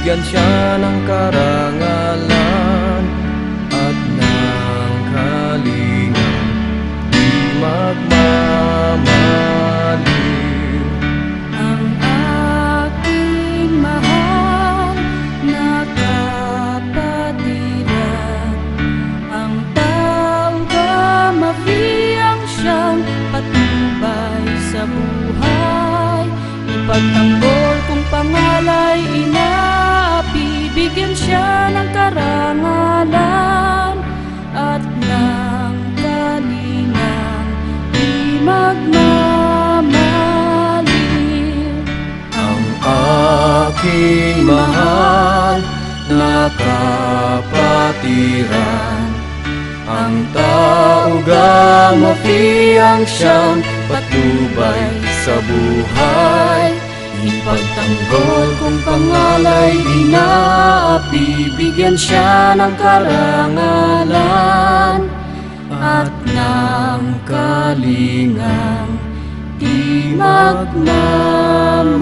bigyan siya ng karangalan at ng kalingang di magmamaliw. Ang aking mahal na kapatiran, ang taong kamafiyang siyang patnubay sa buhay. Ipagtanggol kung pangalay inaapi, bigyan siya ng karangalan at ng kalingang di magmamaliw. Ang aking mahal na kapatiran, ang taugang mafiyang siyang patnubay sa buhay. Ipagtanggol kung pangalay inaapi, bigyan siya ng karangalan at ng kalingang di magmamaliw.